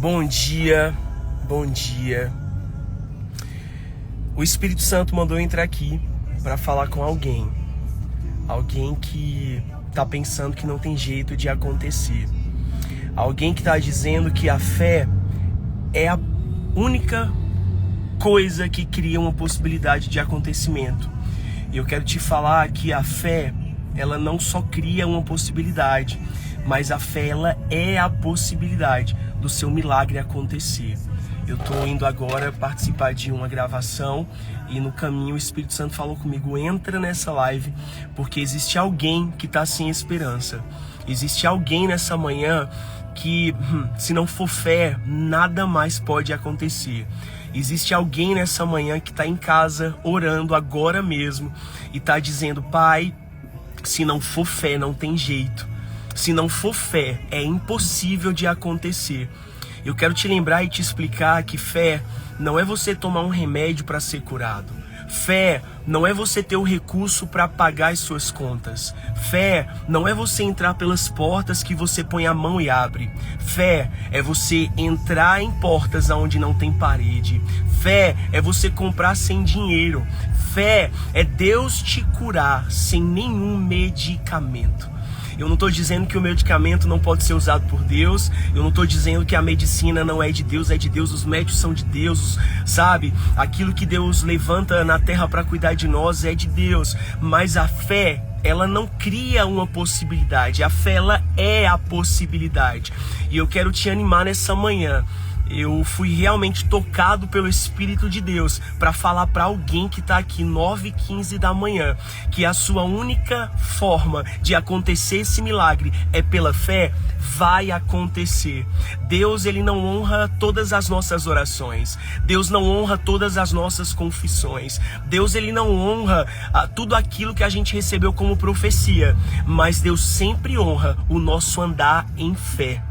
Bom dia, bom dia. O Espírito Santo mandou eu entrar aqui para falar com alguém. Alguém que tá pensando que não tem jeito de acontecer. Alguém que tá dizendo que a fé é a única coisa que cria uma possibilidade de acontecimento. E eu quero te falar que a fé, ela não só cria uma possibilidade, mas a fé, ela é a possibilidade do seu milagre acontecer. Eu tô indo agora participar de uma gravação e no caminho o Espírito Santo falou comigo: entra nessa live, porque existe alguém que tá sem esperança. Existe alguém nessa manhã que, se não for fé, nada mais pode acontecer. Existe alguém nessa manhã que tá em casa orando agora mesmo e tá dizendo: Pai, se não for fé, não tem jeito. Se não for fé, é impossível de acontecer. Eu quero te lembrar e te explicar que fé não é você tomar um remédio para ser curado. Fé não é você ter o recurso para pagar as suas contas. Fé não é você entrar pelas portas que você põe a mão e abre. Fé é você entrar em portas onde não tem parede. Fé é você comprar sem dinheiro. Fé é Deus te curar sem nenhum medicamento. Eu não estou dizendo que o medicamento não pode ser usado por Deus. Eu não estou dizendo que a medicina não é de Deus, é de Deus. Os médicos são de Deus, sabe? Aquilo que Deus levanta na terra para cuidar de nós é de Deus. Mas a fé, ela não cria uma possibilidade. A fé, ela é a possibilidade. E eu quero te animar nessa manhã. Eu fui realmente tocado pelo Espírito de Deus para falar para alguém que está aqui 9h15 da manhã que a sua única forma de acontecer esse milagre é pela fé. Vai acontecer. Deus, ele não honra todas as nossas orações. Deus não honra todas as nossas confissões. Deus, ele não honra tudo aquilo que a gente recebeu como profecia. Mas Deus sempre honra o nosso andar em fé.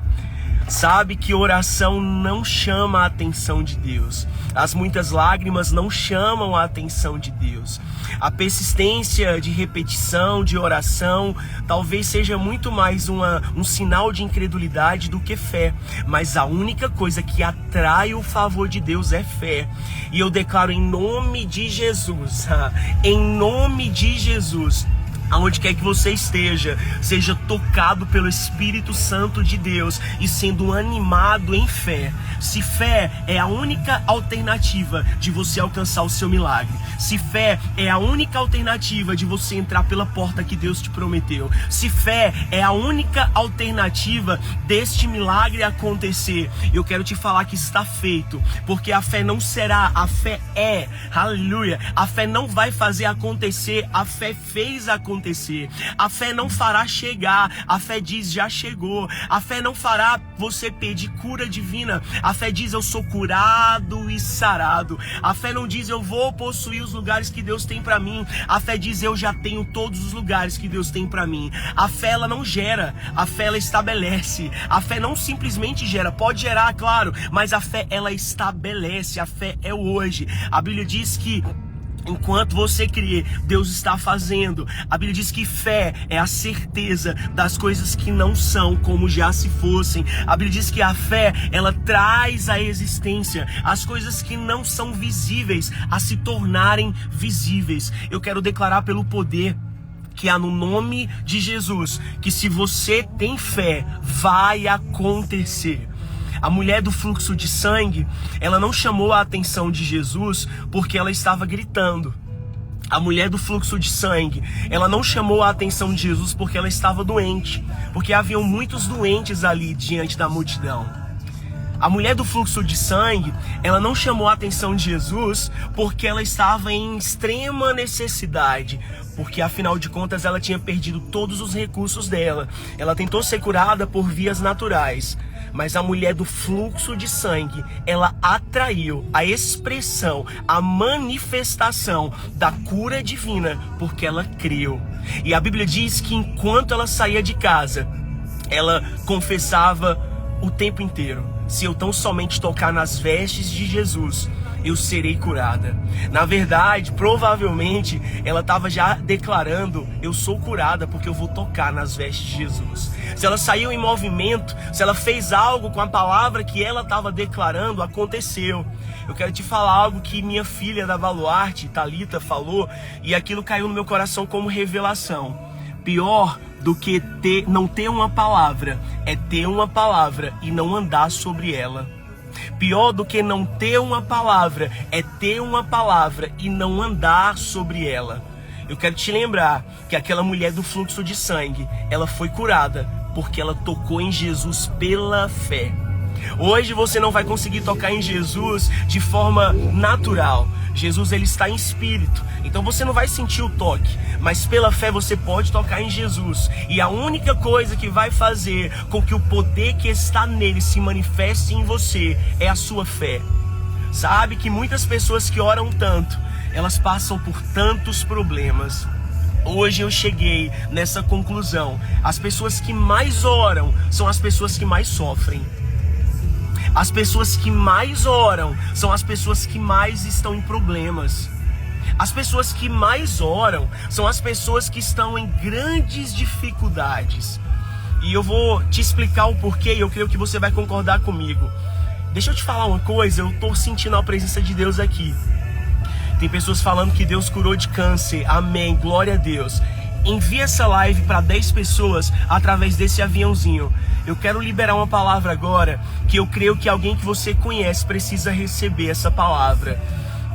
Sabe que oração não chama a atenção de Deus. As muitas lágrimas não chamam a atenção de Deus. A persistência de repetição, de oração, talvez seja muito mais um sinal de incredulidade do que fé. Mas a única coisa que atrai o favor de Deus é fé. E eu declaro em nome de Jesus, em nome de Jesus, aonde quer que você esteja, seja tocado pelo Espírito Santo de Deus e sendo animado em fé. Se fé é a única alternativa de você alcançar o seu milagre, se fé é a única alternativa de você entrar pela porta que Deus te prometeu, se fé é a única alternativa deste milagre acontecer, eu quero te falar que está feito, porque a fé não será, a fé é, aleluia, a fé não vai fazer acontecer, a fé fez acontecer. A fé não fará chegar, a fé diz já chegou. A fé não fará você pedir cura divina, a fé diz eu sou curado e sarado. A fé não diz eu vou possuir os lugares que Deus tem para mim, a fé diz eu já tenho todos os lugares que Deus tem para mim. A fé, ela não gera, a fé, ela estabelece. A fé não simplesmente gera, pode gerar, claro, mas a fé, ela estabelece. A fé é hoje. A Bíblia diz que enquanto você crê, Deus está fazendo. A Bíblia diz que fé é a certeza das coisas que não são como já se fossem. A Bíblia diz que a fé, ela traz à existência as coisas que não são visíveis a se tornarem visíveis. Eu quero declarar pelo poder que há no nome de Jesus, que se você tem fé, vai acontecer. A mulher do fluxo de sangue, ela não chamou a atenção de Jesus porque ela estava gritando. A mulher do fluxo de sangue, ela não chamou a atenção de Jesus porque ela estava doente, porque haviam muitos doentes ali diante da multidão. A mulher do fluxo de sangue, ela não chamou a atenção de Jesus porque ela estava em extrema necessidade, porque afinal de contas ela tinha perdido todos os recursos dela. Ela tentou ser curada por vias naturais, mas a mulher do fluxo de sangue, ela atraiu a expressão, a manifestação da cura divina, porque ela creu. E a Bíblia diz que enquanto ela saía de casa, ela confessava o tempo inteiro: se eu tão somente tocar nas vestes de Jesus, eu serei curada. Na verdade, provavelmente, ela estava já declarando, eu sou curada porque eu vou tocar nas vestes de Jesus. Se ela saiu em movimento, se ela fez algo com a palavra que ela estava declarando, aconteceu. Eu quero te falar algo que minha filha da Baluarte, Thalita, falou, e aquilo caiu no meu coração como revelação. Pior do que não ter uma palavra é ter uma palavra e não andar sobre ela. Pior do que não ter uma palavra é ter uma palavra e não andar sobre ela. Eu quero te lembrar que aquela mulher do fluxo de sangue, ela foi curada porque ela tocou em Jesus pela fé. Hoje você não vai conseguir tocar em Jesus de forma natural. Jesus, ele está em espírito, então você não vai sentir o toque, mas pela fé você pode tocar em Jesus. E a única coisa que vai fazer com que o poder que está nele se manifeste em você é a sua fé. Sabe que muitas pessoas que oram tanto, elas passam por tantos problemas. Hoje eu cheguei nessa conclusão: as pessoas que mais oram são as pessoas que mais sofrem. As pessoas que mais oram são as pessoas que mais estão em problemas. As pessoas que mais oram são as pessoas que estão em grandes dificuldades. E eu vou te explicar o porquê, e eu creio que você vai concordar comigo. Deixa eu te falar uma coisa, eu estou sentindo a presença de Deus aqui. Tem pessoas falando que Deus curou de câncer. Amém, glória a Deus. Envia essa live para 10 pessoas através desse aviãozinho. Eu quero liberar uma palavra agora, que eu creio que alguém que você conhece precisa receber essa palavra.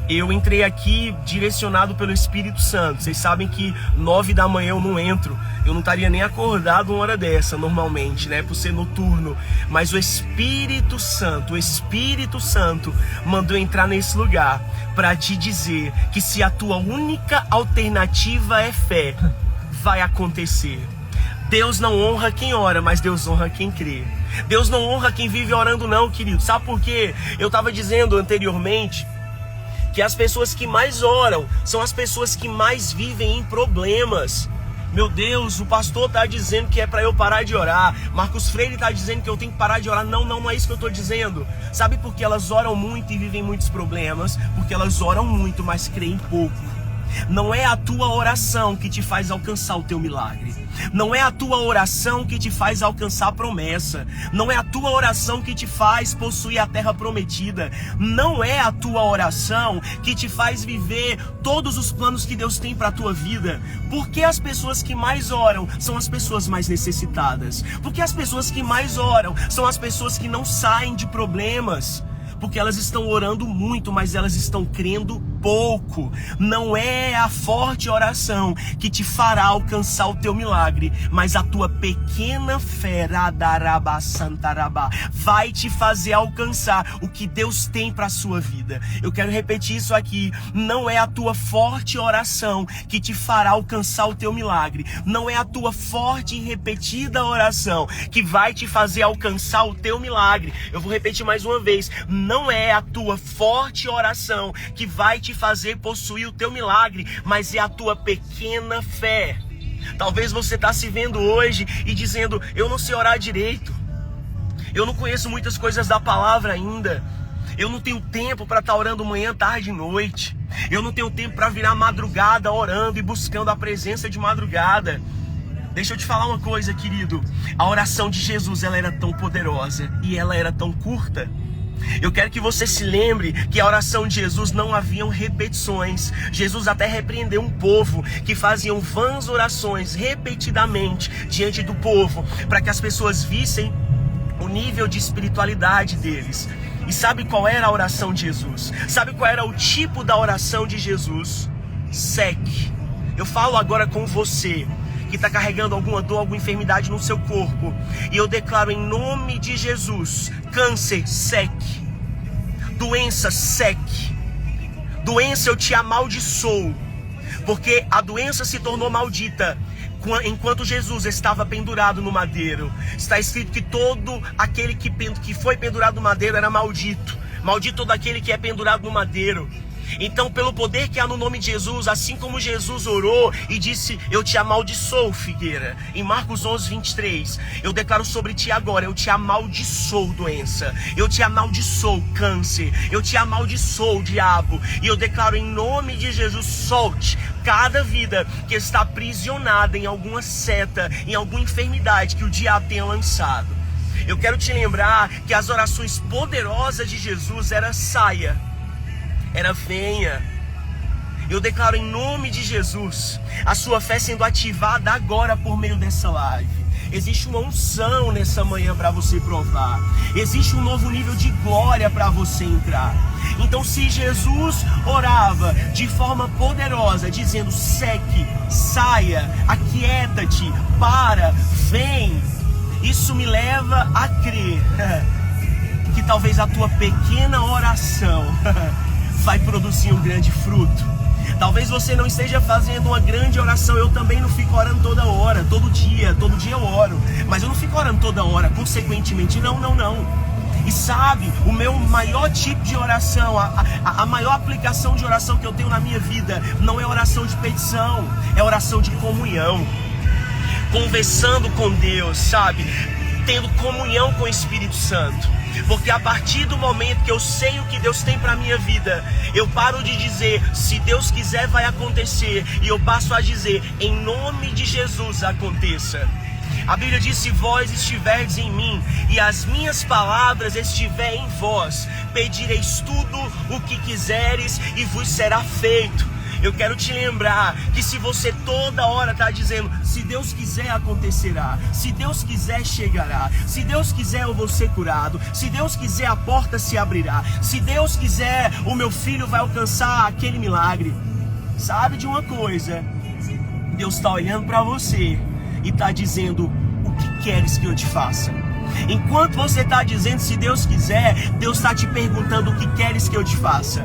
Eu entrei aqui direcionado pelo Espírito Santo. Vocês sabem que 9 da manhã eu não entro. Eu não estaria nem acordado uma hora dessa normalmente, né? Por ser noturno. Mas o Espírito Santo mandou entrar nesse lugar para te dizer que se a tua única alternativa é fé, vai acontecer. Deus não honra quem ora, mas Deus honra quem crê. Deus não honra quem vive orando não, querido. Sabe por quê? Eu estava dizendo anteriormente que as pessoas que mais oram são as pessoas que mais vivem em problemas. Meu Deus, o pastor está dizendo que é para eu parar de orar. Marcos Freire está dizendo que eu tenho que parar de orar. Não é isso que eu estou dizendo. Sabe por que elas oram muito e vivem muitos problemas? Porque elas oram muito, mas creem pouco. Não é a tua oração que te faz alcançar o teu milagre. Não é a tua oração que te faz alcançar a promessa. Não é a tua oração que te faz possuir a terra prometida. Não é a tua oração que te faz viver todos os planos que Deus tem para a tua vida. Porque as pessoas que mais oram são as pessoas mais necessitadas. Porque as pessoas que mais oram são as pessoas que não saem de problemas. Porque elas estão orando muito, mas elas estão crendo pouco. Não é a forte oração que te fará alcançar o teu milagre, mas a tua pequena fé vai te fazer alcançar o que Deus tem para a sua vida. Eu quero repetir isso aqui. Não é a tua forte oração que te fará alcançar o teu milagre. Não é a tua forte e repetida oração que vai te fazer alcançar o teu milagre. Eu vou repetir mais uma vez. Não é a tua forte oração que vai te fazer possuir o teu milagre, mas é a tua pequena fé. Talvez você está se vendo hoje e dizendo: eu não sei orar direito, eu não conheço muitas coisas da palavra ainda, eu não tenho tempo para estar orando manhã, tarde e noite, eu não tenho tempo para virar madrugada orando e buscando a presença de madrugada. Deixa eu te falar uma coisa, querido. A oração de Jesus, ela era tão poderosa e ela era tão curta. Eu quero que você se lembre que a oração de Jesus não haviam repetições. Jesus até repreendeu um povo que faziam vãs orações repetidamente diante do povo, para que as pessoas vissem o nível de espiritualidade deles. E sabe qual era a oração de Jesus? Sabe qual era o tipo da oração de Jesus? Seque. Eu falo agora com você que está carregando alguma dor, alguma enfermidade no seu corpo, e eu declaro em nome de Jesus: câncer, seque. Doença, seque. Doença, eu te amaldiçoo, porque a doença se tornou maldita enquanto Jesus estava pendurado no madeiro. Está escrito que todo aquele que foi pendurado no madeiro era maldito. Maldito todo aquele que é pendurado no madeiro. Então, pelo poder que há no nome de Jesus, assim como Jesus orou e disse: eu te amaldiçoo, figueira, em Marcos 11, 23, eu declaro sobre ti agora: eu te amaldiçoo, doença, eu te amaldiçoo, câncer, eu te amaldiçoo, diabo, e eu declaro em nome de Jesus: solte cada vida que está aprisionada em alguma seta, em alguma enfermidade que o diabo tenha lançado. Eu quero te lembrar que as orações poderosas de Jesus era: saia, era venha. Eu declaro em nome de Jesus a sua fé sendo ativada agora por meio dessa live. Existe uma unção nessa manhã para você provar. Existe um novo nível de glória para você entrar. Então, se Jesus orava de forma poderosa, dizendo: seque, saia, aquieta-te, para, vem, isso me leva a crer que talvez a tua pequena oração vai produzir um grande fruto. Talvez você não esteja fazendo uma grande oração. Eu também não fico orando toda hora, todo dia eu oro. Mas eu não fico orando toda hora, consequentemente, não. E sabe, o meu maior tipo de oração, a maior aplicação de oração que eu tenho na minha vida, não é oração de petição, é oração de comunhão. Conversando com Deus, sabe? Tendo comunhão com o Espírito Santo. Porque a partir do momento que eu sei o que Deus tem para a minha vida, eu paro de dizer: se Deus quiser vai acontecer, e eu passo a dizer: em nome de Jesus aconteça. A Bíblia diz: se vós estiverdes em mim e as minhas palavras estiverem em vós, pedireis tudo o que quiseres e vos será feito. Eu quero te lembrar que se você toda hora está dizendo: se Deus quiser acontecerá, se Deus quiser chegará, se Deus quiser eu vou ser curado, se Deus quiser a porta se abrirá, se Deus quiser o meu filho vai alcançar aquele milagre. Sabe de uma coisa? Deus está olhando para você e está dizendo: o que queres que eu te faça? Enquanto você está dizendo se Deus quiser, Deus está te perguntando: o que queres que eu te faça?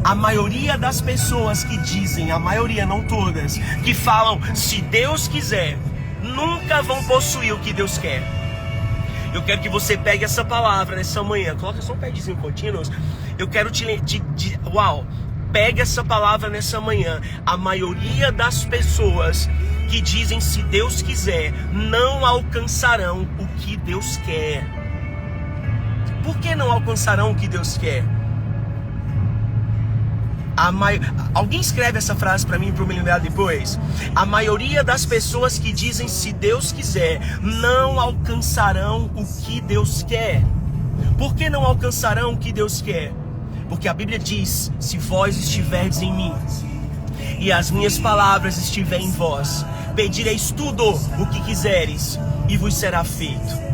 A maioria das pessoas que dizem, a maioria, não todas, que falam se Deus quiser, nunca vão possuir o que Deus quer. Eu quero que você pegue essa palavra nessa manhã. Coloca só um pedezinho contínuo. Eu quero pegue essa palavra nessa manhã. A maioria das pessoas que dizem se Deus quiser, não alcançarão o que Deus quer. Por que não alcançarão o que Deus quer? Alguém escreve essa frase para mim, para eu me lembrar depois. A maioria das pessoas que dizem se Deus quiser, não alcançarão o que Deus quer. Por que não alcançarão o que Deus quer? Porque a Bíblia diz: se vós estiverdes em mim e as minhas palavras estiverem em vós, pedireis tudo o que quiseres e vos será feito.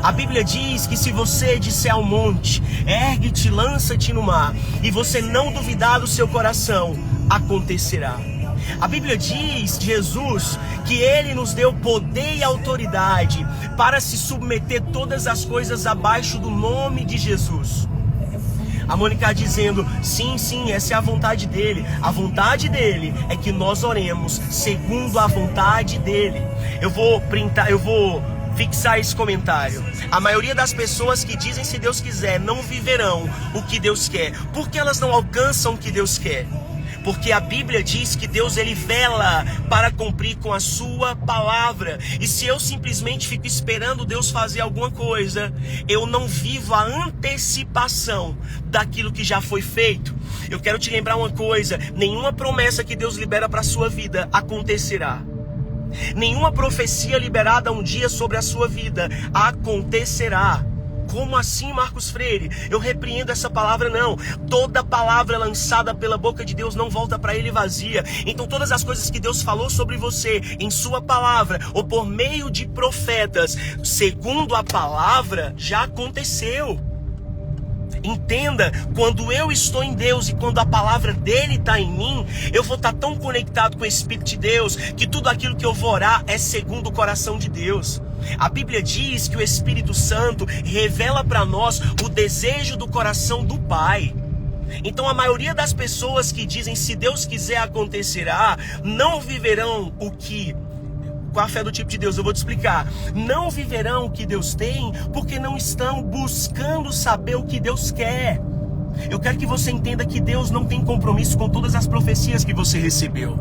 A Bíblia diz que se você disser ao monte: ergue-te, lança-te no mar, e você não duvidar do seu coração, acontecerá. A Bíblia diz, Jesus, que Ele nos deu poder e autoridade para se submeter todas as coisas abaixo do nome de Jesus. A Mônica dizendo: sim, essa é a vontade dele. A vontade dele é que nós oremos segundo a vontade dele. Eu vou fixar esse comentário. A maioria das pessoas que dizem se Deus quiser não viverão o que Deus quer. Por que elas não alcançam o que Deus quer? Porque a Bíblia diz que Deus, Ele vela para cumprir com a sua palavra. E se eu simplesmente fico esperando Deus fazer alguma coisa, eu não vivo a antecipação daquilo que já foi feito. Eu quero te lembrar uma coisa: nenhuma promessa que Deus libera para a sua vida acontecerá. Nenhuma profecia liberada um dia sobre a sua vida acontecerá. Como assim, Marcos Freire? Eu repreendo essa palavra, não. Toda palavra lançada pela boca de Deus não volta para Ele vazia. Então todas as coisas que Deus falou sobre você em sua palavra ou por meio de profetas, segundo a palavra, já aconteceu. Entenda, quando eu estou em Deus e quando a palavra dele está em mim, eu vou estar tão conectado com o Espírito de Deus que tudo aquilo que eu vou orar é segundo o coração de Deus. A Bíblia diz que o Espírito Santo revela para nós o desejo do coração do Pai. Então a maioria das pessoas que dizem se Deus quiser acontecerá, não viverão o que... Com a fé do tipo de Deus, eu vou te explicar. Não viverão o que Deus tem porque não estão buscando saber o que Deus quer. Eu quero que você entenda que Deus não tem compromisso com todas as profecias que você recebeu.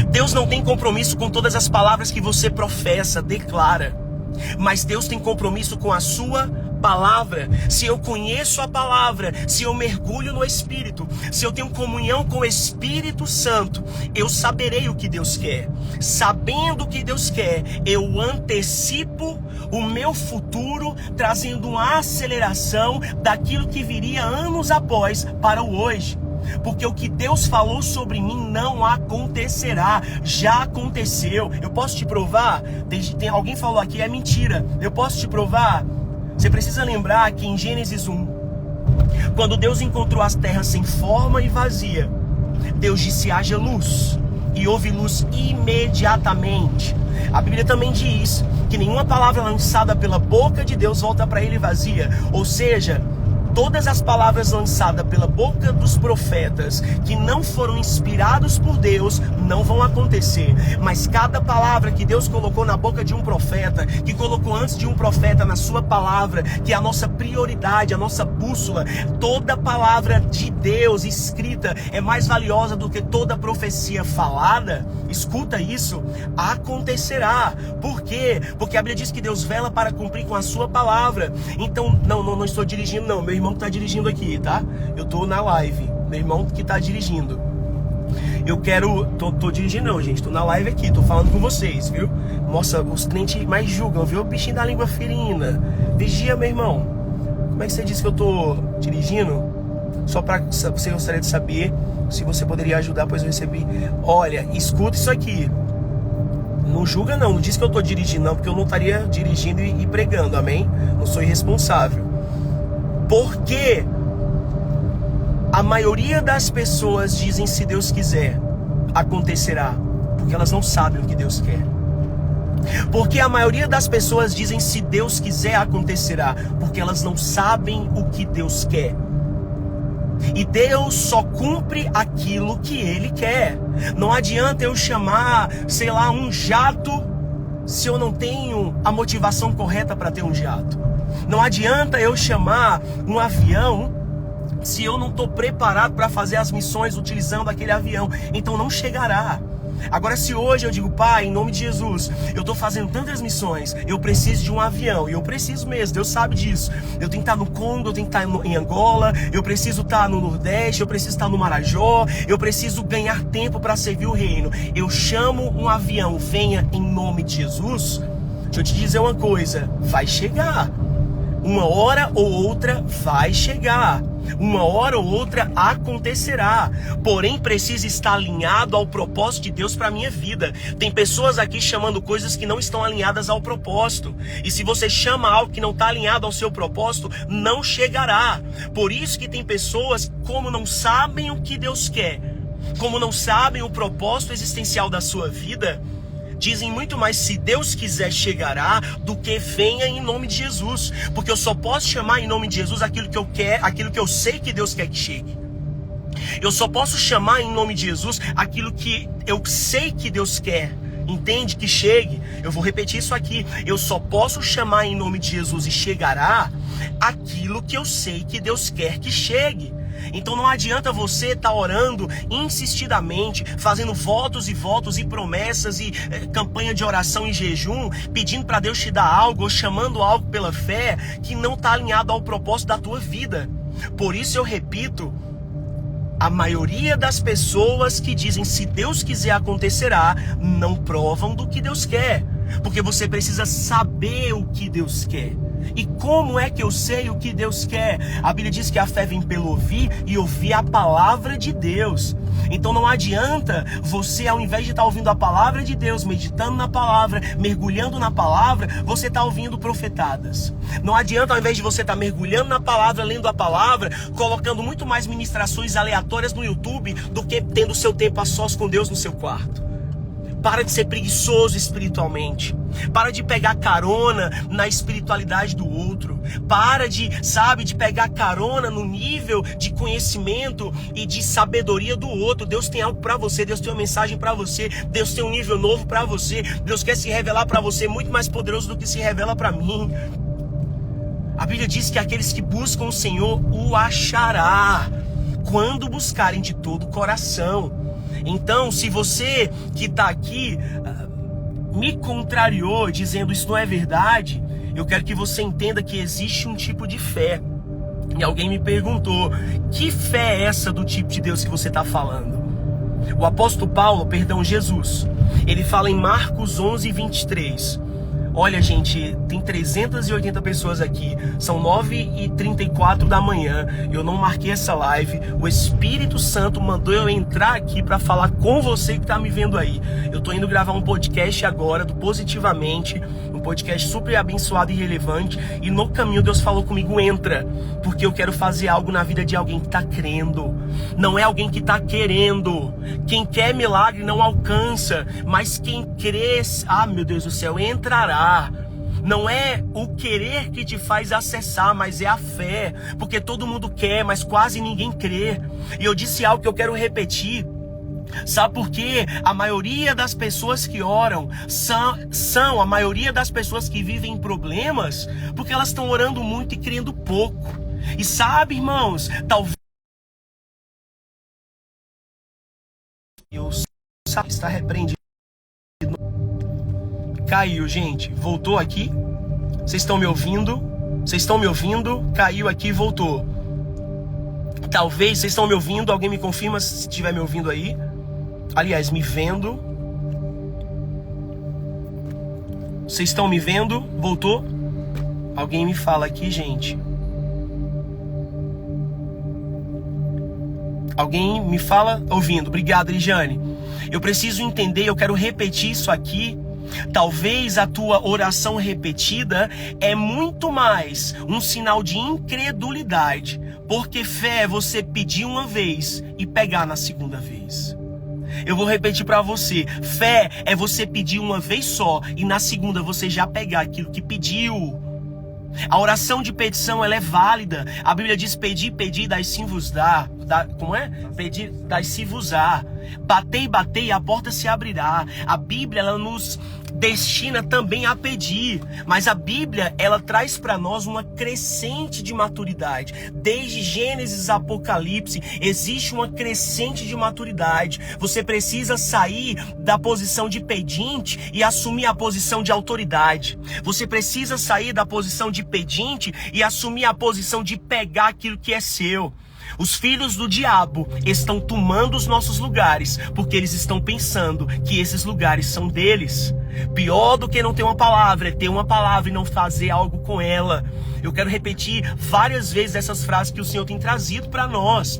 Deus não tem compromisso com todas as palavras que você professa, declara. Mas Deus tem compromisso com a sua palavra. Se eu conheço a palavra, se eu mergulho no Espírito, se eu tenho comunhão com o Espírito Santo, eu saberei o que Deus quer. Sabendo o que Deus quer, eu antecipo o meu futuro, trazendo uma aceleração daquilo que viria anos após para o hoje. Porque o que Deus falou sobre mim não acontecerá, já aconteceu. Eu posso te provar? Tem alguém falou aqui, é mentira. Eu posso te provar? Você precisa lembrar que em Gênesis 1, quando Deus encontrou as terras sem forma e vazia, Deus disse: haja luz, e houve luz imediatamente. A Bíblia também diz que nenhuma palavra lançada pela boca de Deus volta para ele vazia. Ou seja, todas as palavras lançadas pela boca dos profetas que não foram inspirados por Deus não vão acontecer. Mas cada palavra que Deus colocou na boca de um profeta, que colocou antes de um profeta na sua palavra, que é a nossa prioridade, a nossa bússola, toda palavra de Deus escrita é mais valiosa do que toda profecia falada. Escuta isso, acontecerá. Por quê? Porque a Bíblia diz que Deus vela para cumprir com a sua palavra. Então, não estou dirigindo não, meu irmão que está dirigindo aqui, tá? Eu tô na live, meu irmão que está dirigindo. Eu quero, tô dirigindo não, gente, tô na live aqui, tô falando com vocês, viu? Nossa, os clientes mais julgam, viu? O bichinho da língua ferina. Vigia, meu irmão. Como é que você disse que eu tô dirigindo? Só para você gostaria de saber se você poderia ajudar, pois eu recebi. Olha, escuta isso aqui. Não julga não diz que eu tô dirigindo não, porque eu não estaria dirigindo e pregando, amém? Não sou irresponsável. Porque a maioria das pessoas dizem: se Deus quiser, acontecerá. Porque elas não sabem o que Deus quer. Porque a maioria das pessoas dizem: se Deus quiser, acontecerá. Porque elas não sabem o que Deus quer. E Deus só cumpre aquilo que Ele quer. Não adianta eu chamar, sei lá, um jato se eu não tenho a motivação correta para ter um jato. Não adianta eu chamar um avião se eu não estou preparado para fazer as missões utilizando aquele avião. Então não chegará. Agora, se hoje eu digo: Pai, em nome de Jesus, eu estou fazendo tantas missões, eu preciso de um avião, e eu preciso mesmo, Deus sabe disso. Eu tenho que estar no Congo, eu tenho que estar em Angola, eu preciso estar no Nordeste, eu preciso estar no Marajó, eu preciso ganhar tempo para servir o reino. Eu chamo um avião, venha em nome de Jesus. Deixa eu te dizer uma coisa, vai chegar. Uma hora ou outra vai chegar. Uma hora ou outra acontecerá. Porém, precisa estar alinhado ao propósito de Deus para a minha vida. Tem pessoas aqui chamando coisas que não estão alinhadas ao propósito. E se você chama algo que não está alinhado ao seu propósito, não chegará. Por isso que tem pessoas, como não sabem o que Deus quer, como não sabem o propósito existencial da sua vida, dizem muito mais: se Deus quiser, chegará, do que venha em nome de Jesus. Porque eu só posso chamar em nome de Jesus aquilo que eu quero, aquilo que eu sei que Deus quer que chegue. Eu só posso chamar em nome de Jesus aquilo que eu sei que Deus quer, entende? Que chegue. Eu vou repetir isso aqui. Eu só posso chamar em nome de Jesus e chegará aquilo que eu sei que Deus quer que chegue. Então não adianta você estar orando insistidamente, fazendo votos e promessas e campanha de oração e jejum, pedindo para Deus te dar algo ou chamando algo pela fé que não está alinhado ao propósito da tua vida. Por isso eu repito, a maioria das pessoas que dizem: se Deus quiser, acontecerá, não provam do que Deus quer. Porque você precisa saber o que Deus quer. E como é que eu sei o que Deus quer? A Bíblia diz que a fé vem pelo ouvir e ouvir a palavra de Deus. Então não adianta você, ao invés de estar ouvindo a palavra de Deus, meditando na palavra, mergulhando na palavra, você está ouvindo profetadas. Não adianta, ao invés de você estar mergulhando na palavra, lendo a palavra, colocando muito mais ministrações aleatórias no YouTube do que tendo seu tempo a sós com Deus no seu quarto. Para de ser preguiçoso espiritualmente. Para de pegar carona na espiritualidade do outro. Para de pegar carona no nível de conhecimento e de sabedoria do outro. Deus tem algo para você, Deus tem uma mensagem para você, Deus tem um nível novo para você. Deus quer se revelar para você muito mais poderoso do que se revela para mim. A Bíblia diz que aqueles que buscam o Senhor o achará, quando buscarem de todo o coração. Então, se você que está aqui me contrariou dizendo isso não é verdade, eu quero que você entenda que existe um tipo de fé. E alguém me perguntou, que fé é essa do tipo de Deus que você está falando? O apóstolo Paulo, Jesus, ele fala em Marcos 11:23. Olha, gente, tem 380 pessoas aqui, são 9h34 da manhã, eu não marquei essa live, o Espírito Santo mandou eu entrar aqui para falar com você que tá me vendo aí. Eu tô indo gravar um podcast agora, do Positivamente, um podcast super abençoado e relevante, e no caminho Deus falou comigo, entra, porque eu quero fazer algo na vida de alguém que tá crendo, não é alguém que tá querendo. Quem quer milagre não alcança, mas quem crê, meu Deus do céu, entrará. Não é o querer que te faz acessar, mas é a fé, porque todo mundo quer, mas quase ninguém crê. E eu disse algo que eu quero repetir. Sabe por quê? A maioria das pessoas que oram são a maioria das pessoas que vivem problemas, porque elas estão orando muito e crendo pouco. E sabe, irmãos, talvez está repreendido. Caiu, gente. Voltou aqui. Vocês estão me ouvindo? Vocês estão me ouvindo? Caiu aqui e voltou. Talvez vocês estão me ouvindo. Alguém me confirma se estiver me ouvindo aí. Aliás, me vendo. Vocês estão me vendo? Voltou? Alguém me fala aqui, gente. Alguém me fala ouvindo. Obrigado, Ligiane. Eu preciso entender, eu quero repetir isso aqui. Talvez a tua oração repetida é muito mais um sinal de incredulidade, porque fé é você pedir uma vez e pegar na segunda vez. Eu vou repetir para você, fé é você pedir uma vez só e na segunda você já pegar aquilo que pediu. A oração de petição, ela é válida. A Bíblia diz, pedir, dai-se vos dá. Como é? Pedir, dai-se vos dá. Batei, batei, a porta se abrirá. A Bíblia, ela nos destina também a pedir. Mas a Bíblia, ela traz para nós uma crescente de maturidade. Desde Gênesis a Apocalipse, existe uma crescente de maturidade. Você precisa sair da posição de pedinte e assumir a posição de autoridade. Você precisa sair da posição de pedinte e assumir a posição de pegar aquilo que é seu. Os filhos do diabo estão tomando os nossos lugares, porque eles estão pensando que esses lugares são deles. Pior do que não ter uma palavra é ter uma palavra e não fazer algo com ela. Eu quero repetir várias vezes essas frases que o Senhor tem trazido para nós.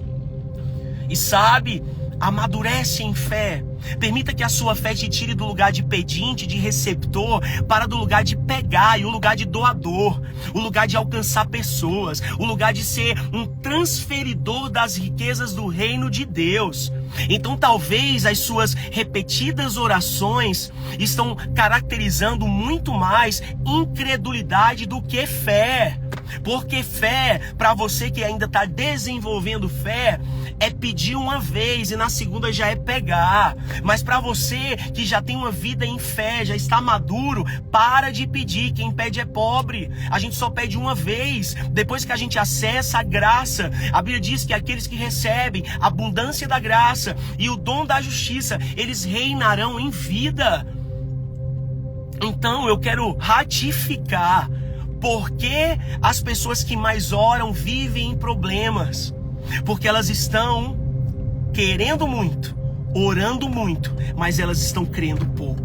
E sabe, amadurece em fé. Permita que a sua fé te tire do lugar de pedinte, de receptor, para do lugar de pegar e o lugar de doador, o lugar de alcançar pessoas, o lugar de ser um transferidor das riquezas do reino de Deus. Então talvez as suas repetidas orações estão caracterizando muito mais incredulidade do que fé. Porque fé, para você que ainda está desenvolvendo fé, é pedir uma vez e na segunda já é pegar. Mas para você que já tem uma vida em fé, já está maduro, para de pedir. Quem pede é pobre. A gente só pede uma vez. Depois que a gente acessa a graça, a Bíblia diz que aqueles que recebem a abundância da graça e o dom da justiça, eles reinarão em vida. Então eu quero ratificar. Porque as pessoas que mais oram vivem em problemas? Porque elas estão querendo muito, orando muito, mas elas estão crendo pouco.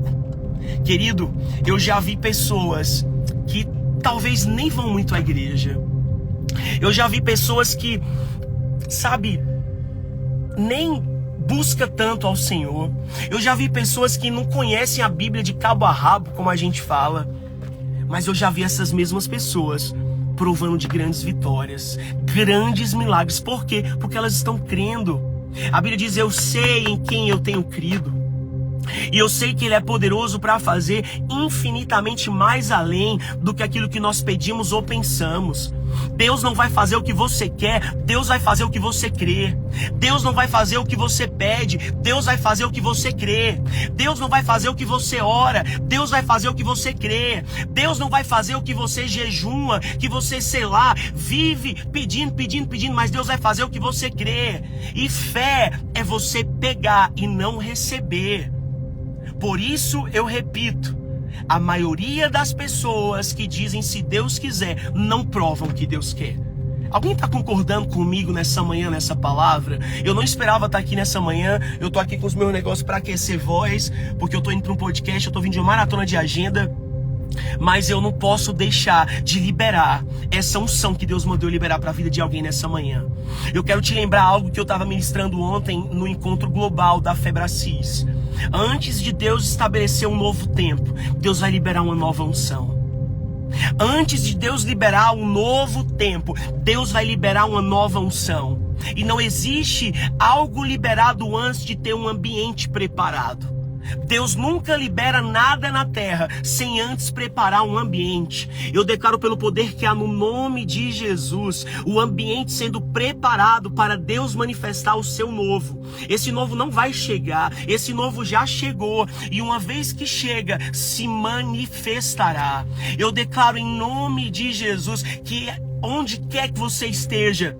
Querido, eu já vi pessoas que talvez nem vão muito à igreja. Eu já vi pessoas que, sabe, nem busca tanto ao Senhor. Eu já vi pessoas que não conhecem a Bíblia de cabo a rabo, como a gente fala. Mas eu já vi essas mesmas pessoas provando de grandes vitórias, grandes milagres. Por quê? Porque elas estão crendo. A Bíblia diz, eu sei em quem eu tenho crido. E eu sei que Ele é poderoso para fazer infinitamente mais além do que aquilo que nós pedimos ou pensamos. Deus não vai fazer o que você quer, Deus vai fazer o que você crê. Deus não vai fazer o que você pede, Deus vai fazer o que você crê. Deus não vai fazer o que você ora, Deus vai fazer o que você crê. Deus não vai fazer o que você jejua, que você, sei lá, vive pedindo, mas Deus vai fazer o que você crê. E fé é você pegar e não receber. Por isso eu repito, a maioria das pessoas que dizem se Deus quiser, não provam o que Deus quer. Alguém está concordando comigo nessa manhã, nessa palavra? Eu não esperava estar aqui nessa manhã. Eu tô aqui com os meus negócios para aquecer voz, porque eu tô indo para um podcast, eu tô vindo de uma maratona de agenda. Mas eu não posso deixar de liberar essa unção que Deus mandou liberar para a vida de alguém nessa manhã. Eu quero te lembrar algo que eu estava ministrando ontem no encontro global da Febracis. Antes de Deus estabelecer um novo tempo, Deus vai liberar uma nova unção. Antes de Deus liberar um novo tempo, Deus vai liberar uma nova unção. E não existe algo liberado antes de ter um ambiente preparado. Deus nunca libera nada na terra sem antes preparar um ambiente. Eu declaro pelo poder que há no nome de Jesus, o ambiente sendo preparado para Deus manifestar o seu novo. Esse novo não vai chegar, esse novo já chegou. E uma vez que chega, se manifestará. Eu declaro em nome de Jesus que onde quer que você esteja,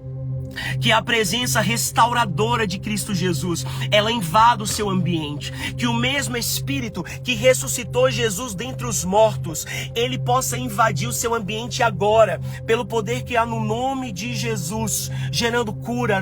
que a presença restauradora de Cristo Jesus, ela invada o seu ambiente. Que o mesmo Espírito que ressuscitou Jesus dentre os mortos, ele possa invadir o seu ambiente agora, pelo poder que há no nome de Jesus, gerando cura,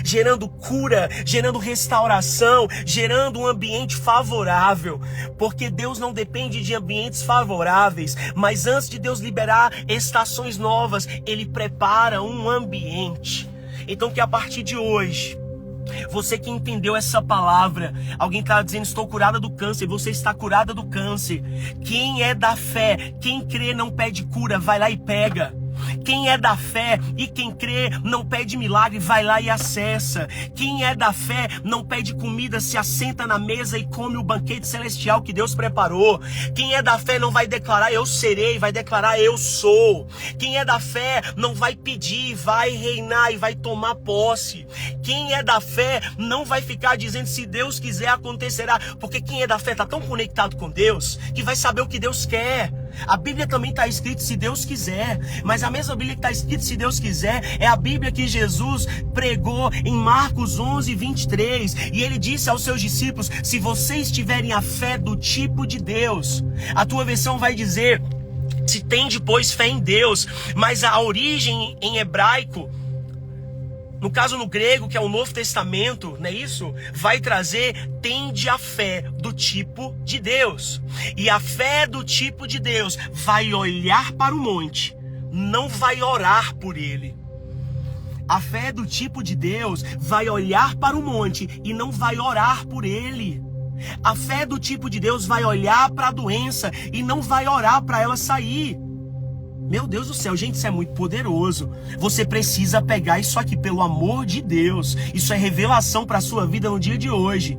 gerando cura, gerando restauração, gerando um ambiente favorável. Porque Deus não depende de ambientes favoráveis, mas antes de Deus liberar estações novas, Ele prepara um ambiente. Então que a partir de hoje, você que entendeu essa palavra, alguém está dizendo estou curada do câncer, você está curada do câncer. Quem é da fé, quem crê não pede cura, vai lá e pega. Quem é da fé e quem crê não pede milagre, vai lá e acessa. Quem é da fé não pede comida, se assenta na mesa e come o banquete celestial que Deus preparou. Quem é da fé não vai declarar eu serei, vai declarar eu sou. Quem é da fé não vai pedir, vai reinar e vai tomar posse. Quem é da fé não vai ficar dizendo se Deus quiser acontecerá, porque quem é da fé está tão conectado com Deus que vai saber o que Deus quer. A Bíblia também está escrito se Deus quiser, mas a mesma Bíblia que está escrito se Deus quiser é a Bíblia que Jesus pregou em Marcos 11:23, e ele disse aos seus discípulos: se vocês tiverem a fé do tipo de Deus. A tua versão vai dizer se tem depois fé em Deus, mas a origem em hebraico, no caso no grego, que é o Novo Testamento, não é isso? Vai trazer, tende a fé do tipo de Deus. E a fé do tipo de Deus vai olhar para o monte, não vai orar por ele. A fé do tipo de Deus vai olhar para o monte e não vai orar por ele. A fé do tipo de Deus vai olhar para a doença e não vai orar para ela sair. Meu Deus do céu, gente, isso é muito poderoso. Você precisa pegar isso aqui, pelo amor de Deus. Isso é revelação para a sua vida no dia de hoje.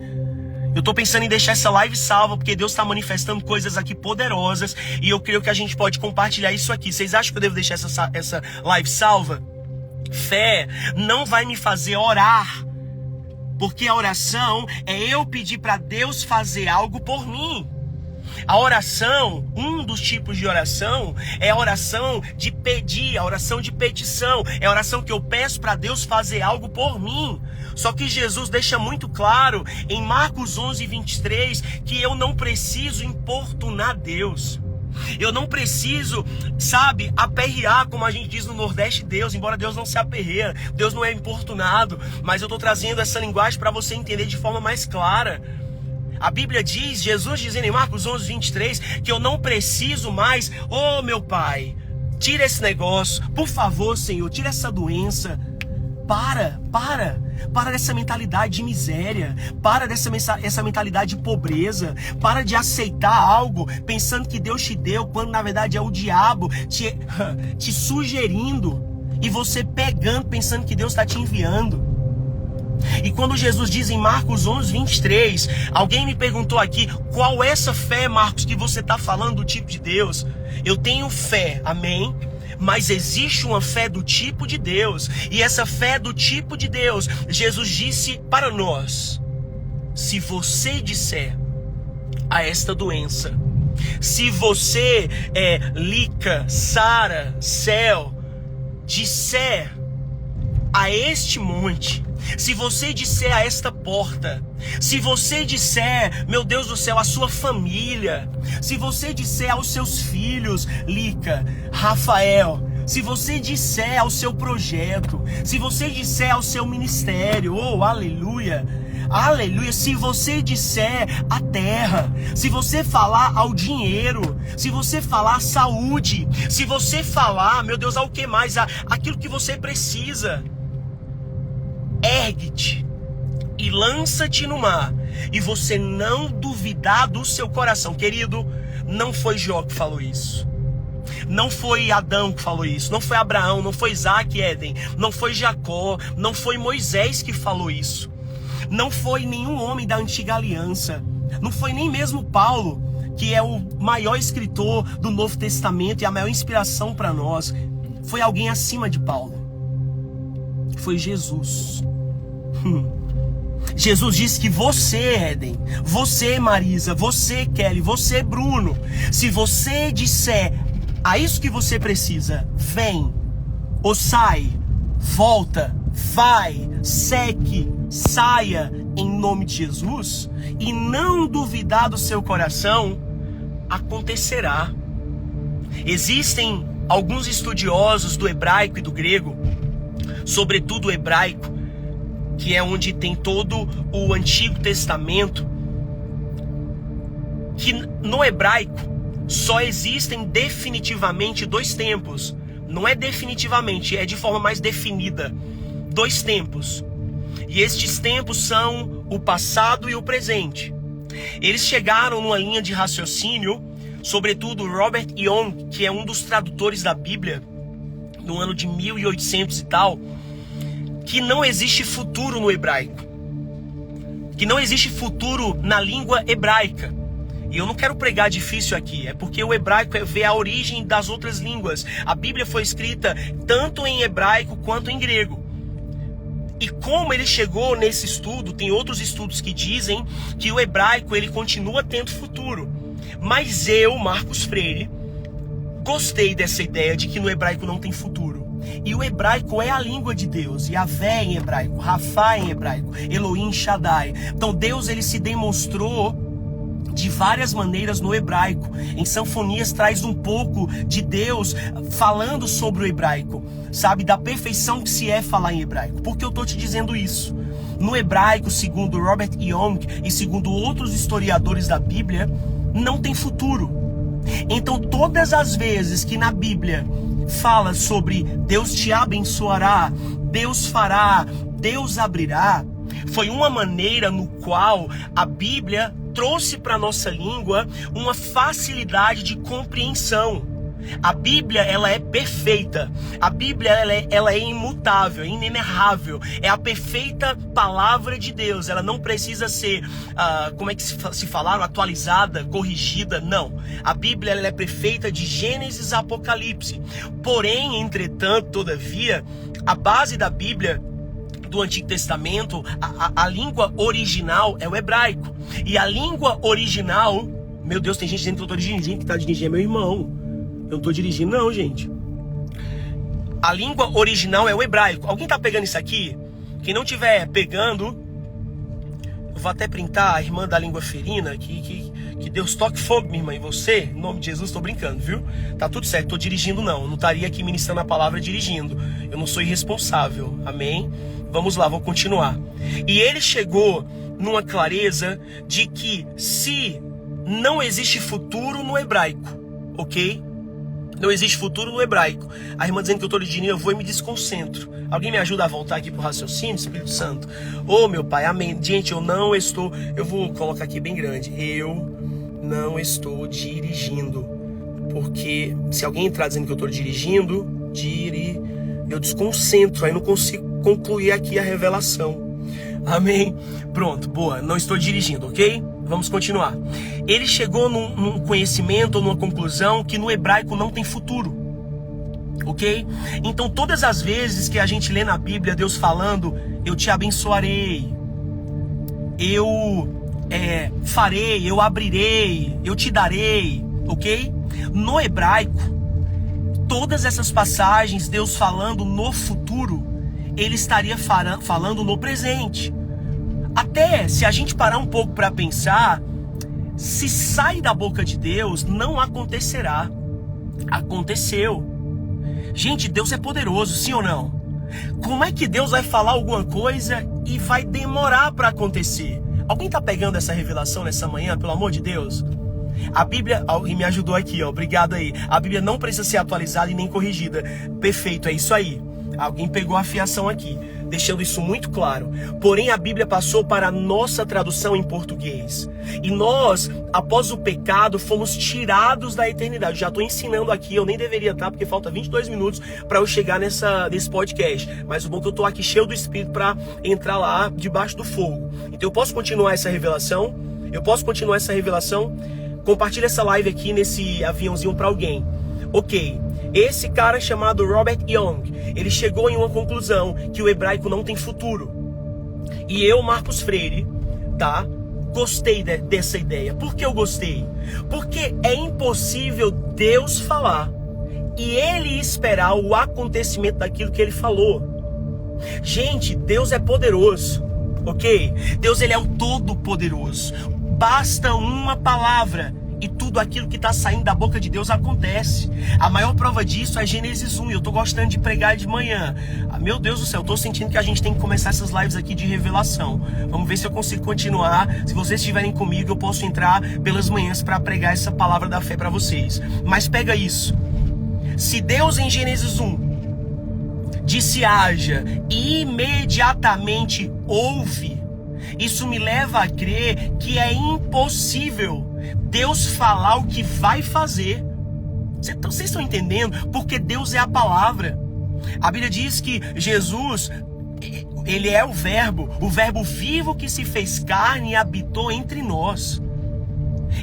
Eu tô pensando em deixar essa live salva, porque Deus está manifestando coisas aqui poderosas, e eu creio que a gente pode compartilhar isso aqui. Vocês acham que eu devo deixar essa live salva? Fé não vai me fazer orar, porque a oração é eu pedir para Deus fazer algo por mim. A oração, um dos tipos de oração, é a oração de pedir, a oração de petição. É a oração que eu peço para Deus fazer algo por mim. Só que Jesus deixa muito claro em Marcos 11:23 que eu não preciso importunar Deus. Eu não preciso, aperrear, como a gente diz no Nordeste, Deus. Embora Deus não se aperreia, Deus não é importunado. Mas eu estou trazendo essa linguagem para você entender de forma mais clara. A Bíblia diz, Jesus dizendo em Marcos 11:23, que eu não preciso mais, meu Pai, tira esse negócio, por favor, Senhor, tira essa doença. Para dessa mentalidade de miséria, para essa mentalidade de pobreza, para de aceitar algo pensando que Deus te deu, quando na verdade é o diabo te sugerindo, e você pegando pensando que Deus está te enviando. E quando Jesus diz em Marcos 11:23, alguém me perguntou aqui, qual é essa fé, Marcos, que você está falando do tipo de Deus? Eu tenho fé, amém? Mas existe uma fé do tipo de Deus. E essa fé do tipo de Deus, Jesus disse para nós: se você disser a esta doença, se você, Lica, Sara, Céu, disser a este monte, se você disser a esta porta, se você disser, meu Deus do céu, a sua família, se você disser aos seus filhos, Lica, Rafael, se você disser ao seu projeto, se você disser ao seu ministério, oh, aleluia, aleluia, se você disser a terra, se você falar ao dinheiro, se você falar à saúde, se você falar, meu Deus, ao que mais? Aquilo que você precisa. Ergue-te e lança-te no mar, e você não duvidar do seu coração. Querido, não foi Jó que falou isso, não foi Adão que falou isso, não foi Abraão, não foi Isaac e Éden, não foi Jacó, não foi Moisés que falou isso, não foi nenhum homem da antiga aliança, não foi nem mesmo Paulo, que é o maior escritor do Novo Testamento e a maior inspiração para nós. Foi alguém acima de Paulo, foi Jesus. Jesus disse que você, Éden, você, Marisa, você, Kelly, você, Bruno, se você disser a isso que você precisa, vem, ou sai, volta, vai, seque, saia, em nome de Jesus, e não duvidar do seu coração, acontecerá. Existem alguns estudiosos do hebraico e do grego, sobretudo o hebraico, que é onde tem todo o Antigo Testamento, que no hebraico só existem definitivamente dois tempos. Não é definitivamente, é de forma mais definida. Dois tempos. E estes tempos são o passado e o presente. Eles chegaram numa linha de raciocínio, sobretudo Robert Young, que é um dos tradutores da Bíblia, no ano de 1800 e tal, que não existe futuro no hebraico, que não existe futuro na língua hebraica. E eu não quero pregar difícil aqui, é porque o hebraico vê a origem das outras línguas. A Bíblia foi escrita tanto em hebraico quanto em grego. E como ele chegou nesse estudo, tem outros estudos que dizem que o hebraico ele continua tendo futuro. Mas eu, Marcos Freire, gostei dessa ideia de que no hebraico não tem futuro. E o hebraico é a língua de Deus. Yahvé em hebraico, Rafá em hebraico, Elohim Shaddai. Então Deus ele se demonstrou de várias maneiras no hebraico. Em Sanfonias traz um pouco de Deus falando sobre o hebraico, sabe, da perfeição que se é falar em hebraico. Por que eu estou te dizendo isso? No hebraico, segundo Robert Young e segundo outros historiadores da Bíblia, não tem futuro. Então todas as vezes que na Bíblia fala sobre Deus te abençoará, Deus fará, Deus abrirá, foi uma maneira no qual a Bíblia trouxe para a nossa língua uma facilidade de compreensão. A Bíblia, ela é perfeita. A Bíblia, ela é imutável, inerrável. É a perfeita palavra de Deus. Ela não precisa ser, como é que se falaram? Atualizada, corrigida. Não. A Bíblia, ela é perfeita de Gênesis a Apocalipse. Porém, entretanto, todavia, a base da Bíblia do Antigo Testamento, a língua original é o hebraico. E a língua original, meu Deus, tem gente dizendo que eu estou dirigindo. Gente que está dirigindo é meu irmão. Eu não estou dirigindo não, gente. A língua original é o hebraico. Alguém está pegando isso aqui? Quem não estiver pegando, eu vou até printar a irmã da língua ferina, que Deus toque fogo, minha irmã, em você, em nome de Jesus. Estou brincando, viu? Tá tudo certo, estou dirigindo não. Eu não estaria aqui ministrando a palavra dirigindo. Eu não sou irresponsável, amém? Vamos lá, vou continuar. E ele chegou numa clareza de que se não existe futuro no hebraico, ok? Não existe futuro no hebraico. A irmã dizendo que eu estou dirigindo, eu vou e me desconcentro. Alguém me ajuda a voltar aqui para o raciocínio, Espírito Santo? Oh, meu Pai, amém. Gente, eu vou colocar aqui bem grande. Eu não estou dirigindo. Porque se alguém entrar dizendo que eu estou dirigindo, eu desconcentro. Aí não consigo concluir aqui a revelação. Amém? Pronto, boa. Não estou dirigindo, ok? Vamos continuar. Ele chegou num conhecimento ou numa conclusão que no hebraico não tem futuro. Ok? Então todas as vezes que a gente lê na Bíblia Deus falando, eu te abençoarei, eu farei, eu abrirei, eu te darei, ok? No hebraico, todas essas passagens, Deus falando no futuro, Ele estaria falando no presente. Até se a gente parar um pouco para pensar, se sai da boca de Deus, não acontecerá. Aconteceu. Gente, Deus é poderoso, sim ou não? Como é que Deus vai falar alguma coisa e vai demorar para acontecer? Alguém está pegando essa revelação nessa manhã, pelo amor de Deus? A Bíblia, alguém me ajudou aqui, ó, obrigado aí. A Bíblia não precisa ser atualizada e nem corrigida. Perfeito, é isso aí. Alguém pegou a fiação aqui, deixando isso muito claro. Porém, a Bíblia passou para a nossa tradução em português. E nós, após o pecado, fomos tirados da eternidade. Já estou ensinando aqui, eu nem deveria estar, porque falta 22 minutos para eu chegar nesse podcast. Mas o bom é que eu estou aqui cheio do Espírito para entrar lá debaixo do fogo. Então eu posso continuar essa revelação? Compartilha essa live aqui nesse aviãozinho para alguém. Ok. Esse cara chamado Robert Young, ele chegou em uma conclusão que o hebraico não tem futuro. E eu, Marcos Freire, tá? Gostei dessa ideia. Por que eu gostei? Porque é impossível Deus falar e Ele esperar o acontecimento daquilo que Ele falou. Gente, Deus é poderoso, ok? Deus, Ele é o Todo-Poderoso. Basta uma palavra e tudo aquilo que está saindo da boca de Deus acontece. A maior prova disso é Gênesis 1. Eu estou gostando de pregar de manhã. Meu Deus do céu, eu estou sentindo que a gente tem que começar essas lives aqui de revelação. Vamos ver se eu consigo continuar. Se vocês estiverem comigo, eu posso entrar pelas manhãs para pregar essa palavra da fé para vocês. Mas pega isso. Se Deus em Gênesis 1 disse haja e imediatamente houve, isso me leva a crer que é impossível Deus falar o que vai fazer. Vocês estão entendendo? Porque Deus é a palavra. A Bíblia diz que Jesus, Ele é o verbo vivo que se fez carne e habitou entre nós.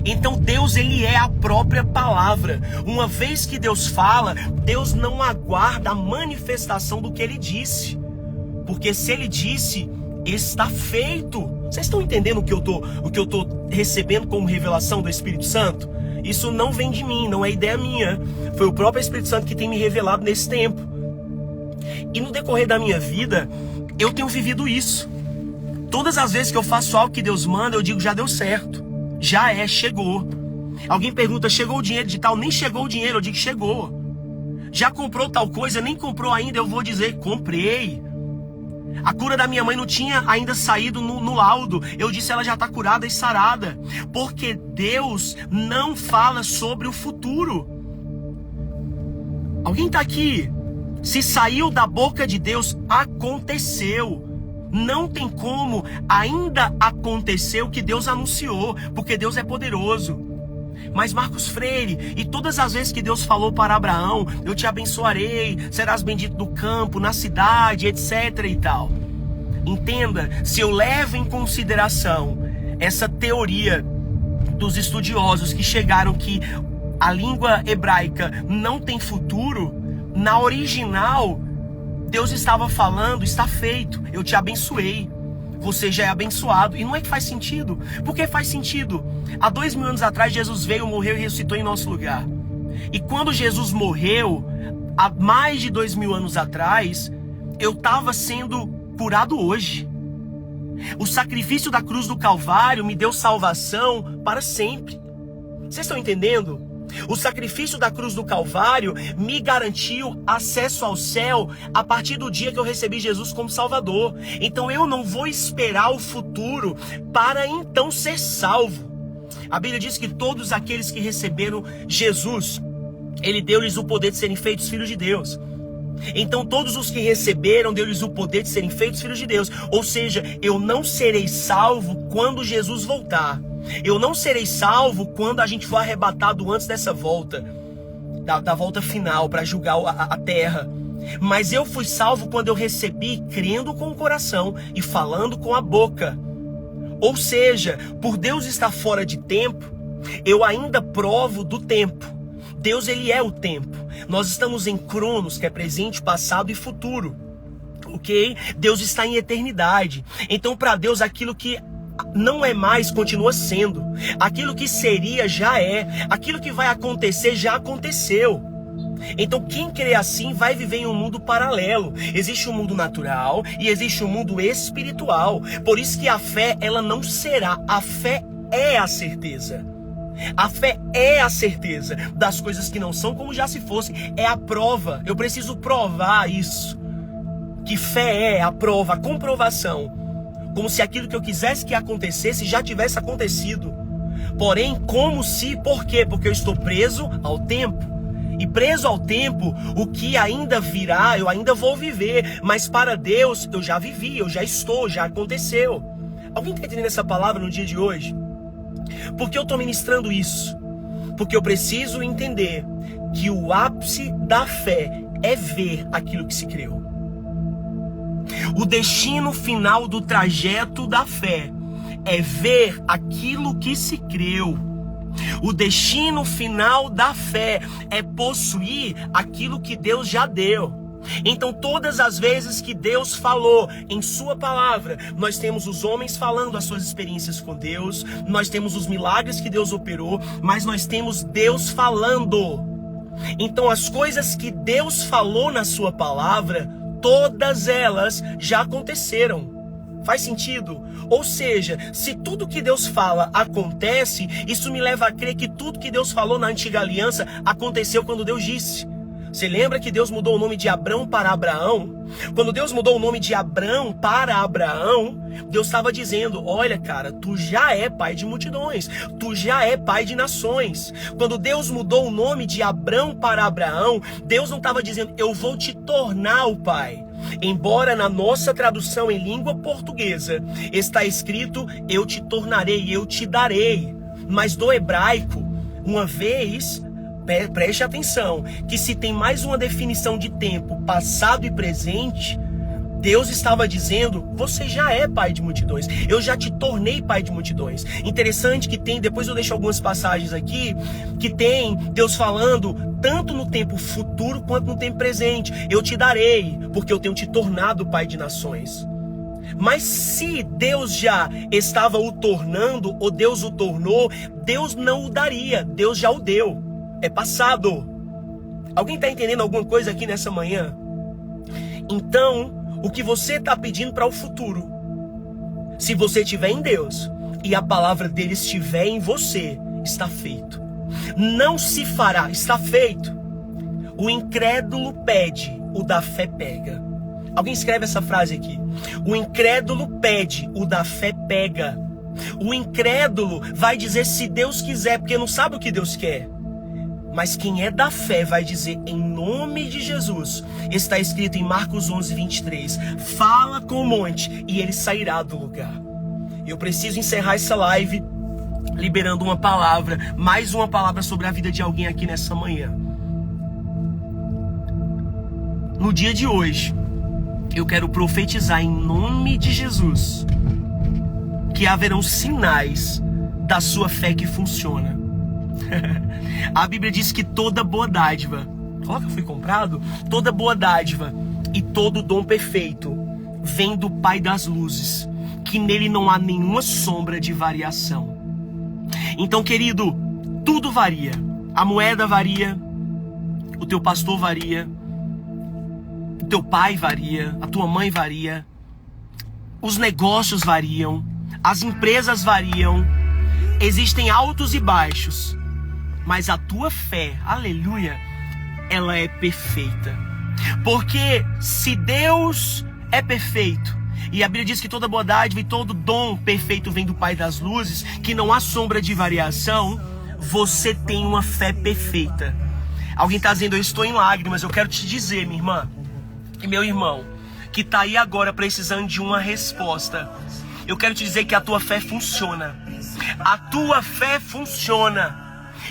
Então Deus, Ele é a própria palavra. Uma vez que Deus fala, Deus não aguarda a manifestação do que Ele disse. Porque se Ele disse, está feito. Vocês estão entendendo o que eu tô recebendo como revelação do Espírito Santo? Isso não vem de mim, não é ideia minha. Foi o próprio Espírito Santo que tem me revelado nesse tempo. E no decorrer da minha vida, eu tenho vivido isso. Todas as vezes que eu faço algo que Deus manda, eu digo, já deu certo. Chegou. Alguém pergunta, chegou o dinheiro de tal? Nem chegou o dinheiro, eu digo, chegou. Já comprou tal coisa? Nem comprou ainda, eu vou dizer, comprei. A cura da minha mãe não tinha ainda saído no laudo. Eu disse, ela já está curada e sarada. Porque Deus não fala sobre o futuro. Alguém está aqui? Se saiu da boca de Deus, aconteceu. Não tem como ainda acontecer o que Deus anunciou. Porque Deus é poderoso. Mas Marcos Freire, e todas as vezes que Deus falou para Abraão, eu te abençoarei, serás bendito no campo, na cidade, etc e tal. Entenda, se eu levo em consideração essa teoria dos estudiosos que chegaram que a língua hebraica não tem futuro, na original, Deus estava falando, está feito, eu te abençoei. Você já é abençoado. E não é que faz sentido? Porque faz sentido. Há 2000 anos atrás, Jesus veio, morreu e ressuscitou em nosso lugar. E quando Jesus morreu, há mais de 2000 anos atrás, eu estava sendo curado hoje. O sacrifício da cruz do Calvário me deu salvação para sempre. Vocês estão entendendo? O sacrifício da cruz do Calvário me garantiu acesso ao céu a partir do dia que eu recebi Jesus como Salvador. Então eu não vou esperar o futuro para então ser salvo. A Bíblia diz que todos aqueles que receberam Jesus, Ele deu-lhes o poder de serem feitos filhos de Deus. Então todos os que receberam, deu-lhes o poder de serem feitos filhos de Deus. Ou seja, eu não serei salvo quando Jesus voltar. Eu não serei salvo quando a gente for arrebatado antes dessa volta, da volta final para julgar a terra. Mas eu fui salvo quando eu recebi crendo com o coração e falando com a boca. Ou seja, por Deus estar fora de tempo, eu ainda provo do tempo. Deus, ele é o tempo. Nós estamos em cronos, que é presente, passado e futuro. Ok? Deus está em eternidade. Então, para Deus, aquilo que não é mais continua sendo. Aquilo que seria já é. Aquilo que vai acontecer já aconteceu. Então quem crê assim vai viver em um mundo paralelo. Existe um mundo natural e existe um mundo espiritual. Por isso que a fé, ela não será. A fé é a certeza. A fé é a certeza das coisas que não são como já se fosse. É a prova. Eu preciso provar isso. Que fé é a prova, a comprovação. Como se aquilo que eu quisesse que acontecesse já tivesse acontecido. Porém, como se, por quê? Porque eu estou preso ao tempo. E preso ao tempo, o que ainda virá, eu ainda vou viver. Mas para Deus, eu já vivi, eu já estou, já aconteceu. Alguém está entendendo essa palavra no dia de hoje? Por que eu estou ministrando isso? Porque eu preciso entender que o ápice da fé é ver aquilo que se creu. O destino final do trajeto da fé é ver aquilo que se creu. O destino final da fé é possuir aquilo que Deus já deu. Então todas as vezes que Deus falou em sua palavra, nós temos os homens falando as suas experiências com Deus, nós temos os milagres que Deus operou, mas nós temos Deus falando. Então as coisas que Deus falou na sua palavra, todas elas já aconteceram. Faz sentido? Ou seja, se tudo que Deus fala acontece, isso me leva a crer que tudo que Deus falou na antiga aliança aconteceu quando Deus disse. Você lembra que Deus mudou o nome de Abrão para Abraão? Quando Deus mudou o nome de Abrão para Abraão, Deus estava dizendo, olha cara, tu já é pai de multidões, tu já é pai de nações. Quando Deus mudou o nome de Abrão para Abraão, Deus não estava dizendo, eu vou te tornar o pai. Embora na nossa tradução em língua portuguesa está escrito, eu te tornarei, eu te darei. Mas do hebraico, uma vez, preste atenção, que se tem mais uma definição de tempo, passado e presente, Deus estava dizendo, você já é pai de multidões, eu já te tornei pai de multidões. Interessante que tem, depois eu deixo algumas passagens aqui, que tem Deus falando tanto no tempo futuro quanto no tempo presente. Eu te darei, porque eu tenho te tornado pai de nações. Mas se Deus já estava o tornando, ou Deus o tornou, Deus não o daria, Deus já o deu. É passado. Alguém está entendendo alguma coisa aqui nessa manhã? Então, o que você está pedindo para o futuro, se você estiver em Deus e a palavra dele estiver em você, está feito. Não se fará, está feito. O incrédulo pede, o da fé pega. Alguém escreve essa frase aqui. O incrédulo pede, o da fé pega. O incrédulo vai dizer se Deus quiser, porque não sabe o que Deus quer. Mas quem é da fé vai dizer em nome de Jesus. Está escrito em Marcos 11:23. Fala com o monte e ele sairá do lugar. Eu preciso encerrar essa live liberando uma palavra, mais uma palavra sobre a vida de alguém aqui nessa manhã. No dia de hoje, eu quero profetizar em nome de Jesus que haverão sinais da sua fé que funciona. A Bíblia diz que toda boa dádiva, coloca, foi comprado, toda boa dádiva e todo dom perfeito vem do Pai das luzes, que nele não há nenhuma sombra de variação. Então, querido, tudo varia. A moeda varia, o teu pastor varia, o teu pai varia, a tua mãe varia, os negócios variam, as empresas variam, existem altos e baixos. Mas a tua fé, aleluia, ela é perfeita. Porque se Deus é perfeito, e a Bíblia diz que toda boa dádiva e todo dom perfeito vem do Pai das luzes, que não há sombra de variação, você tem uma fé perfeita. Alguém está dizendo, eu estou em lágrimas. Eu quero te dizer, minha irmã e meu irmão, que está aí agora precisando de uma resposta. Eu quero te dizer que a tua fé funciona. A tua fé funciona.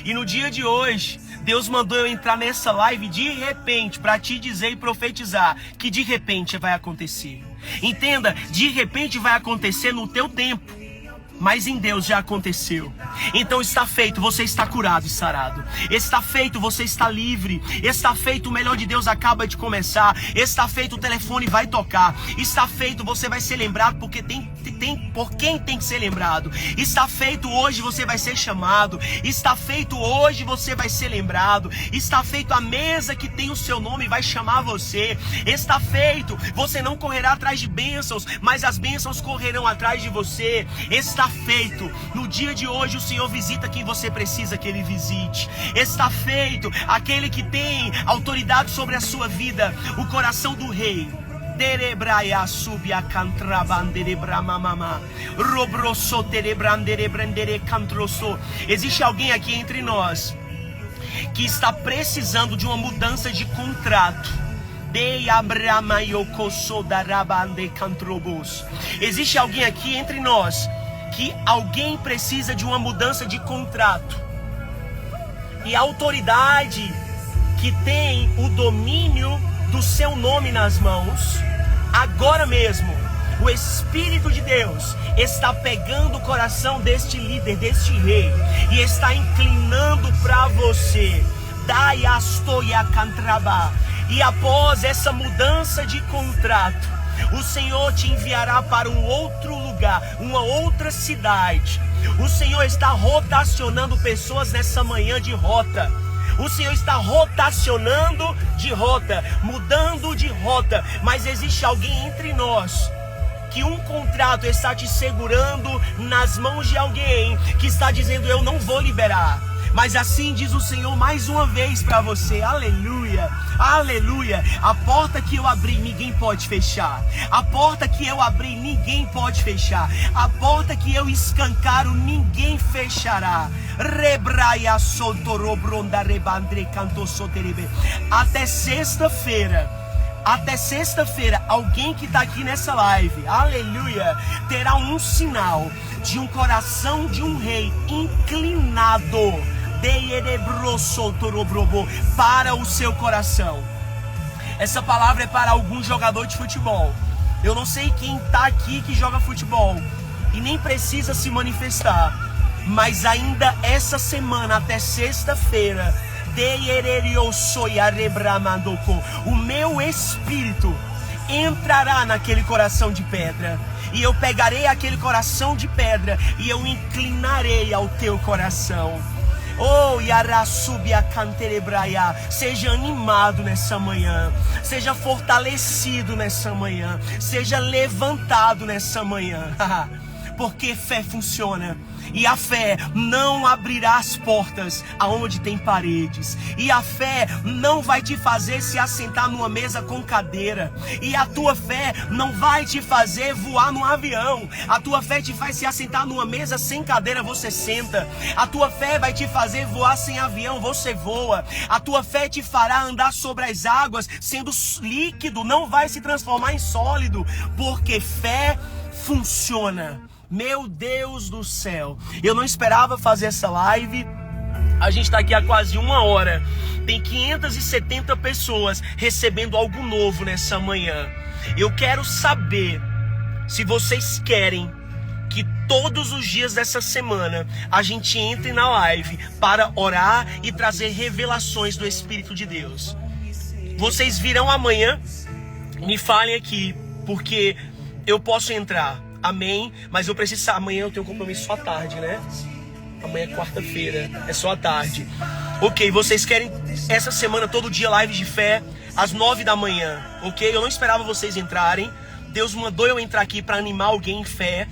E no dia de hoje, Deus mandou eu entrar nessa live de repente para te dizer e profetizar que de repente vai acontecer. Entenda, de repente vai acontecer no teu tempo. Mas em Deus já aconteceu. Então está feito, você está curado e sarado. Está feito, você está livre. Está feito, o melhor de Deus acaba de começar. Está feito, o telefone vai tocar. Está feito, você vai ser lembrado porque por quem tem que ser lembrado. Está feito, hoje você vai ser chamado. Está feito, hoje você vai ser lembrado. Está feito, a mesa que tem o seu nome vai chamar você. Está feito, você não correrá atrás de bênçãos, mas as bênçãos correrão atrás de você. Está feito, no dia de hoje o Senhor visita quem você precisa que Ele visite. Está feito, aquele que tem autoridade sobre a sua vida, o coração do rei. Existe alguém aqui entre nós que está precisando de uma mudança de contrato. Existe alguém aqui entre nós que alguém precisa de uma mudança de contrato. E a autoridade que tem o domínio do seu nome nas mãos, agora mesmo, o Espírito de Deus está pegando o coração deste líder, deste rei, e está inclinando para você. E após essa mudança de contrato, o Senhor te enviará para um outro lugar, uma outra cidade. O Senhor está rotacionando pessoas nessa manhã de rota. O Senhor está rotacionando de rota, mudando de rota. Mas existe alguém entre nós que um contrato está te segurando nas mãos de alguém que está dizendo: eu não vou liberar. Mas assim diz o Senhor mais uma vez para você. Aleluia, aleluia. A porta que eu abri, ninguém pode fechar. A porta que eu abri, ninguém pode fechar. A porta que eu escancaro, ninguém fechará. Rebraia soltorobronda rebandre canto soterebe. Até sexta-feira, alguém que está aqui nessa live, aleluia, terá um sinal de um coração de um rei inclinado para o seu coração. Essa palavra é para algum jogador de futebol. Eu não sei quem está aqui que joga futebol e nem precisa se manifestar, mas ainda essa semana, até sexta-feira, o meu espírito entrará naquele coração de pedra, e eu pegarei aquele coração de pedra e eu inclinarei ao teu coração. Oh, Yarasubia Canterebraia, seja animado nessa manhã, seja fortalecido nessa manhã, seja levantado nessa manhã, porque fé funciona. E a fé não abrirá as portas aonde tem paredes. E a fé não vai te fazer se assentar numa mesa com cadeira. E a tua fé não vai te fazer voar num avião. A tua fé te faz se assentar numa mesa sem cadeira, você senta. A tua fé vai te fazer voar sem avião, você voa. A tua fé te fará andar sobre as águas, sendo líquido, não vai se transformar em sólido. Porque fé funciona. Meu Deus do céu, eu não esperava fazer essa live. A gente está aqui há quase 1 hora. Tem 570 pessoas recebendo algo novo nessa manhã. Eu quero saber se vocês querem que todos os dias dessa semana a gente entre na live para orar e trazer revelações do Espírito de Deus. Vocês virão amanhã, me falem aqui, porque eu posso entrar. Amém, mas eu preciso. Amanhã eu tenho um compromisso só à tarde, né? Amanhã é quarta-feira, é só à tarde. Ok, vocês querem essa semana todo dia live de fé às 9 da manhã, ok? Eu não esperava vocês entrarem. Deus mandou eu entrar aqui para animar alguém em fé.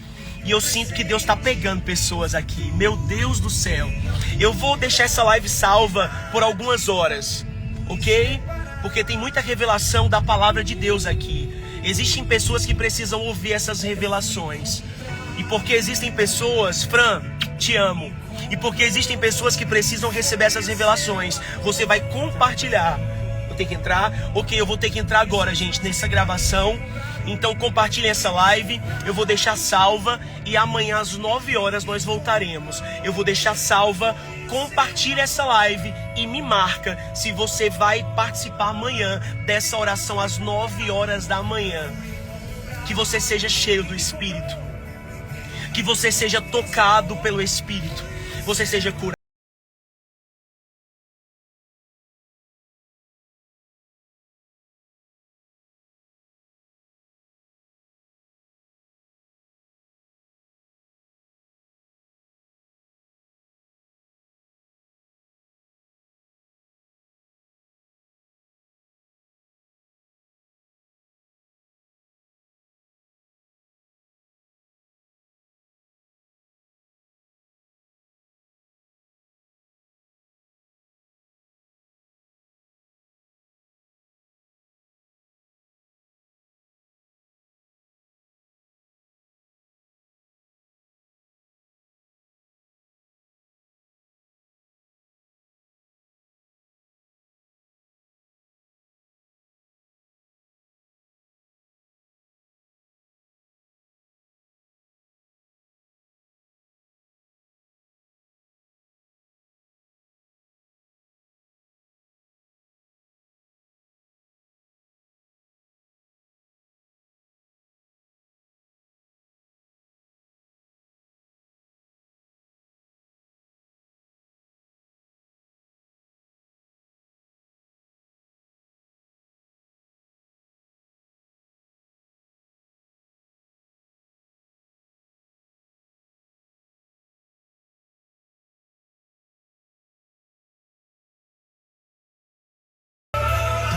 E eu sinto que Deus está pegando pessoas aqui. Meu Deus do céu. Eu vou deixar essa live salva por algumas horas, ok? Porque tem muita revelação da palavra de Deus aqui. Existem pessoas que precisam ouvir essas revelações. E porque existem pessoas, Fran, te amo. E porque existem pessoas que precisam receber essas revelações, você vai compartilhar. Vou ter que entrar? Ok, eu vou ter que entrar agora, gente, nessa gravação. Então compartilhem essa live, eu vou deixar salva e amanhã às 9 horas nós voltaremos. Eu vou deixar salva, compartilhe essa live e me marca se você vai participar amanhã dessa oração às 9 horas da manhã. Que você seja cheio do Espírito, que você seja tocado pelo Espírito, você seja curado.